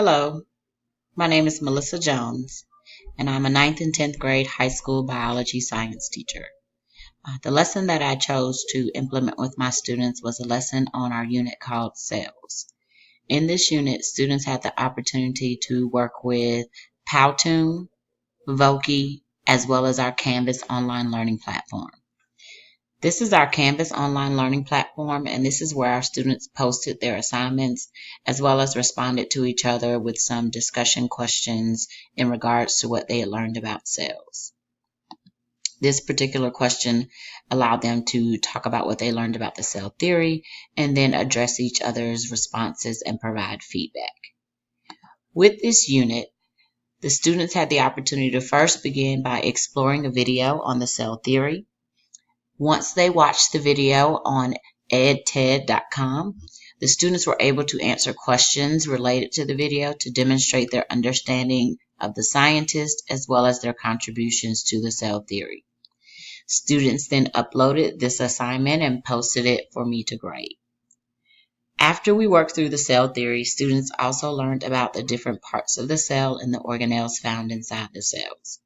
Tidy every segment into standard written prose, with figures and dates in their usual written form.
Hello, my name is Melissa Jones, and I'm a ninth and 10th grade high school biology science teacher. The lesson that I chose to implement with my students was a lesson on our unit called Cells. In this unit, students had the opportunity to work with Powtoon, Voki, as well as our Canvas online learning platform. This is our Canvas online learning platform, and this is where our students posted their assignments as well as responded to each other with some discussion questions in regards to what they had learned about cells. This particular question allowed them to talk about what they learned about the cell theory and then address each other's responses and provide feedback. With this unit, the students had the opportunity to first begin by exploring a video on the cell theory. Once they watched the video on edted.com, the students were able to answer questions related to the video to demonstrate their understanding of the scientist as well as their contributions to the cell theory. Students then uploaded this assignment and posted it for me to grade. After we worked through the cell theory, students also learned about the different parts of the cell and the organelles found inside the cells.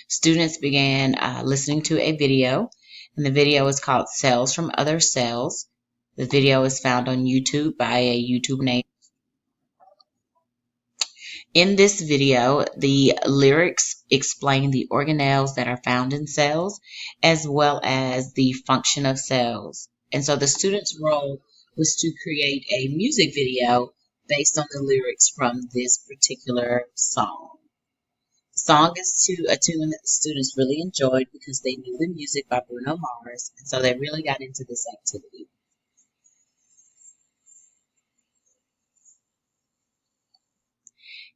Students began listening to a video, and the video is called Cells from Other Cells. The video is found on YouTube by a YouTube name. In this video, the lyrics explain the organelles that are found in cells, as well as the function of cells. And so the student's role was to create a music video based on the lyrics from this particular song. The song is to a tune that the students really enjoyed because they knew the music by Bruno Mars, and so they really got into this activity.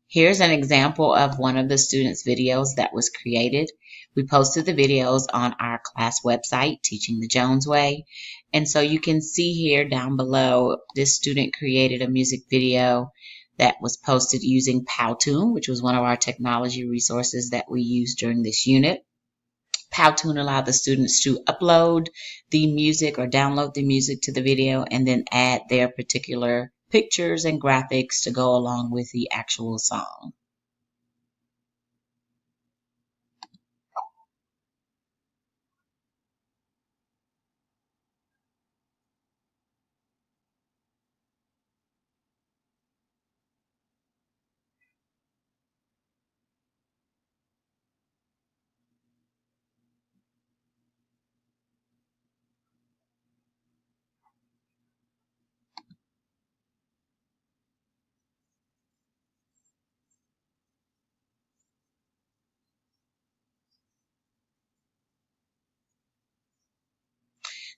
Here's an example of one of the students' videos that was created. We posted the videos on our class website, Teaching the Jones Way. And so you can see here down below, this student created a music video that was posted using Powtoon, which was one of our technology resources that we used during this unit. Powtoon allowed the students to upload the music or download the music to the video and then add their particular pictures and graphics to go along with the actual song.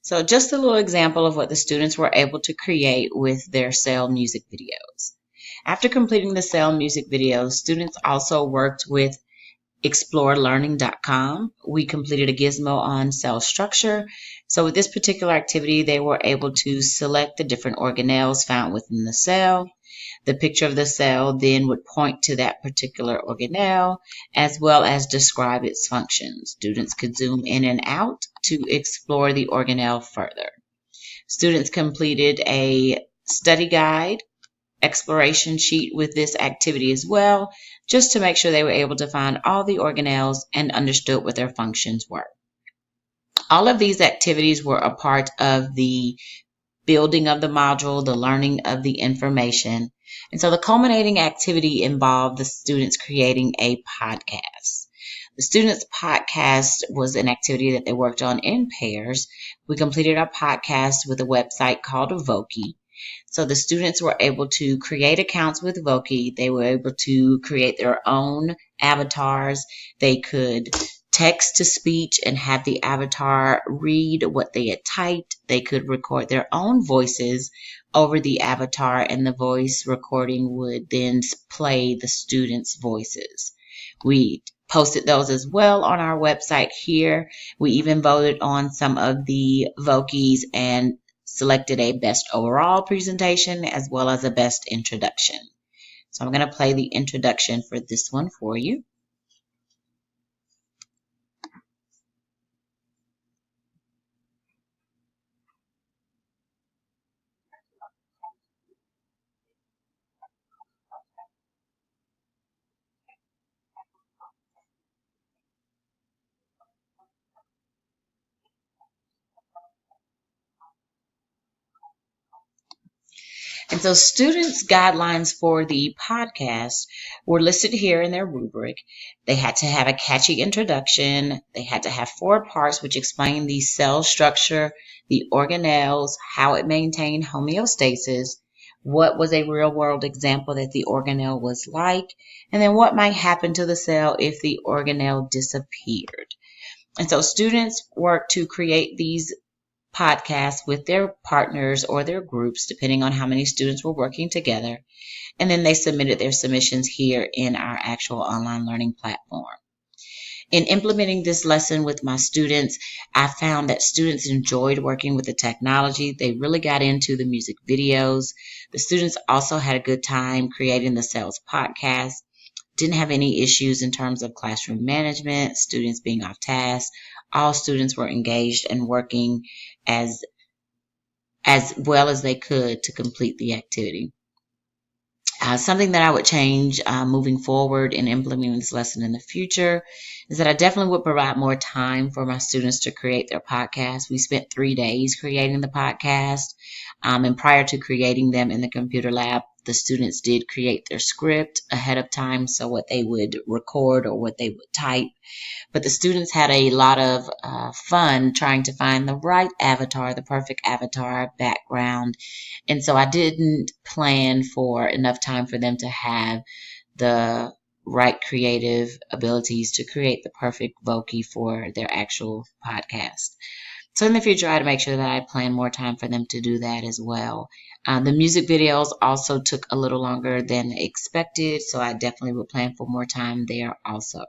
So just a little example of what the students were able to create with their cell music videos. After completing the cell music videos, students also worked with explorelearning.com. We completed a gizmo on cell structure. So with this particular activity, they were able to select the different organelles found within the cell. The picture of the cell then would point to that particular organelle as well as describe its functions. Students could zoom in and out to explore the organelle further. Students completed a study guide exploration sheet with this activity as well, just to make sure they were able to find all the organelles and understood what their functions were. All of these activities were a part of the building of the module, the learning of the information. And so the culminating activity involved the students creating a podcast. The students' podcast was an activity that they worked on in pairs. We completed our podcast with a website called Voki. So the students were able to create accounts with Voki. They were able to create their own avatars. They could text to speech and have the avatar read what they had typed. They could record their own voices over the avatar, and the voice recording would then play the students' voices. We posted those as well on our website here. We even voted on some of the Vokis and selected a best overall presentation as well as a best introduction. So I'm going to play the introduction for this one for you. And so students' guidelines for the podcast were listed here in their rubric. They had to have a catchy introduction. They had to have 4 parts which explain the cell structure, the organelles, how it maintained homeostasis, what was a real-world example that the organelle was like, and then what might happen to the cell if the organelle disappeared. And so students worked to create these podcasts with their partners or their groups, depending on how many students were working together. And then they submitted their submissions here in our actual online learning platform. In implementing this lesson with my students, I found that students enjoyed working with the technology. They really got into the music videos. The students also had a good time creating the sales podcast. Didn't have any issues in terms of classroom management, students being off task. All students were engaged and working as well as they could to complete the activity. Something that I would change moving forward in implementing this lesson in the future is that I definitely would provide more time for my students to create their podcast. We spent 3 days creating the podcast, and prior to creating them in the computer lab, the students did create their script ahead of time, so what they would record or what they would type. But the students had a lot of fun trying to find the right avatar, the perfect avatar background. And so I didn't plan for enough time for them to have the right creative abilities to create the perfect Voki for their actual podcast. So in the future, I had to make sure that I plan more time for them to do that as well. The music videos also took a little longer than expected, so I definitely would plan for more time there also.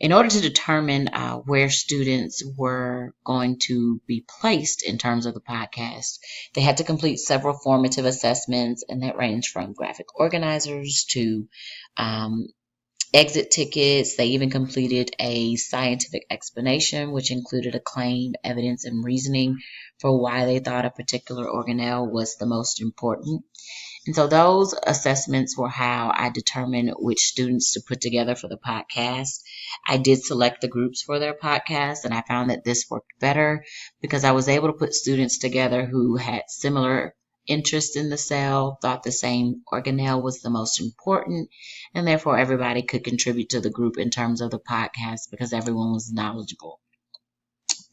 In order to determine where students were going to be placed in terms of the podcast, they had to complete several formative assessments, and that ranged from graphic organizers to exit tickets. They even completed a scientific explanation, which included a claim, evidence, and reasoning for why they thought a particular organelle was the most important. And so those assessments were how I determined which students to put together for the podcast. I did select the groups for their podcast, and I found that this worked better because I was able to put students together who had similar interest in the cell, thought the same organelle was the most important, and therefore everybody could contribute to the group in terms of the podcast because everyone was knowledgeable.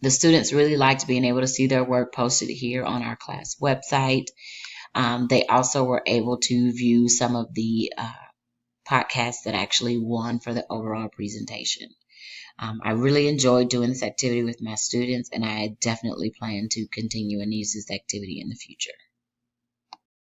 The students really liked being able to see their work posted here on our class website. They also were able to view some of the podcasts that actually won for the overall presentation. I really enjoyed doing this activity with my students, and I definitely plan to continue and use this activity in the future.